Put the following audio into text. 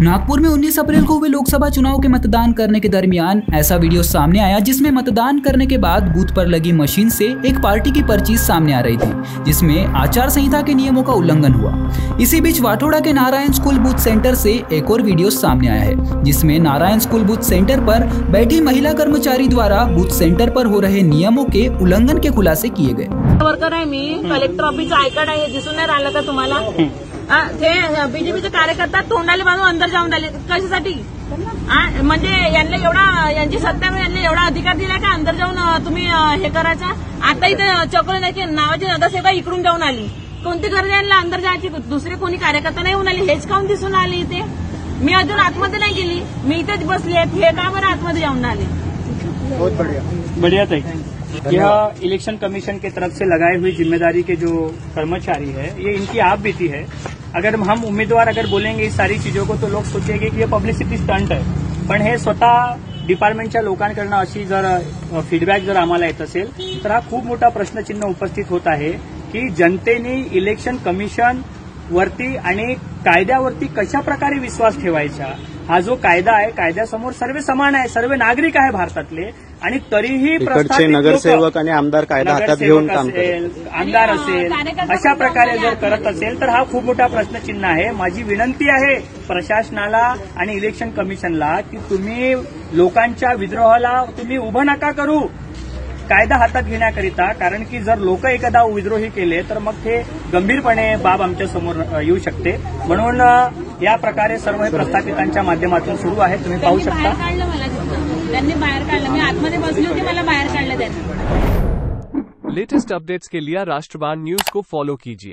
नागपुर में 19 अप्रैल को हुए लोकसभा चुनाव के मतदान करने के दरमियान ऐसा वीडियो सामने आया जिसमें मतदान करने के बाद बूथ पर लगी मशीन से एक पार्टी की पर्ची सामने आ रही थी, जिसमें आचार संहिता के नियमों का उल्लंघन हुआ। इसी बीच वाटोड़ा के नारायण स्कूल बूथ सेंटर से एक और वीडियो सामने आया है, जिसमें नारायण स्कूल बूथ सेंटर पर बैठी महिला कर्मचारी द्वारा बूथ सेंटर पर हो रहे नियमों के उल्लंघन के खुलासे किए गए। वर्कर आहे मी, कलेक्टर ऑफिसचा आय कार्ड आहे, दिसून नाही राहिलं का तुम्हाला? ते बीजेपीचे कार्यकर्ता तोंडाले बांधून अंदर जाऊन राहिले कशासाठी? म्हणजे यांची सत्ता यांना एवढा अधिकार दिला का अंदर जाऊन तुम्ही हे करायचा? आता इथे चक्र नावाची नगरसेविका इकडून जाऊन आली, कोणती गरज यांना अंदर जायची? दुसरे कोणी कार्यकर्ता नाही होऊन आले, हेच काऊन दिसून आले इथे? मी अजून आतमध्ये नाही गेली, मी इथेच बसली आहे, हे का बरं आतमध्ये जाऊन आले? बहुत बढ़िया ताई। यह इलेक्शन कमीशन की तरफ से लगाई हुई जिम्मेदारी के जो कर्मचारी है, ये इनकी आप बीती है। अगर हम उम्मीदवार अगर बोलेंगे इस सारी चीजों को तो लोग सोचेंगे की हे पब्लिसिटी स्टंट आहे, पण हे स्वतः डिपार्टमेंटच्या लोकांकडनं अशी जर फीडबॅक जर आम्हाला येत असेल तर हा खूप मोठा प्रश्नचिन्ह उपस्थित होत आहे की जनतेने इलेक्शन कमिशन वरती आणि कायद्यावरती कशा प्रकारे विश्वास ठेवायचा। हा जो कायदा आहे, कायद्यासमोर सर्व समान आहे, सर्व नागरिक आहे भारतातले, आणि तरीही इकडचे नगरसेवक आणि आमदार कायदा हातात घेऊन काम करतात। आमदार असेल अशा प्रकारे जर करत असेल तर हा खूप मोठा प्रश्नचिन्ह आहे। माझी विनंती आहे प्रशासनाला आणि इलेक्शन कमिशनला की तुम्ही लोकांच्या विद्रोहाला तुम्ही उभं नका करू कायदा हातात घेण्याकरिता, कारण की जर लोक एखादा विद्रोही केले तर मग ते गंभीरपणे बाब आमच्या समोर येऊ शकते। म्हणून या प्रकारे सर्व हे प्रस्थापितांच्या माध्यमातून सुरू आहे, तुम्ही पाहू शकता। त्यांनी बाहेर काढलं, मी आतमध्ये बसली होती, मला बाहेर काढलं त्यांनी। लेटेस्ट अपडेट्स के लिए राष्ट्रवाद न्यूज को फॉलो कीजिए।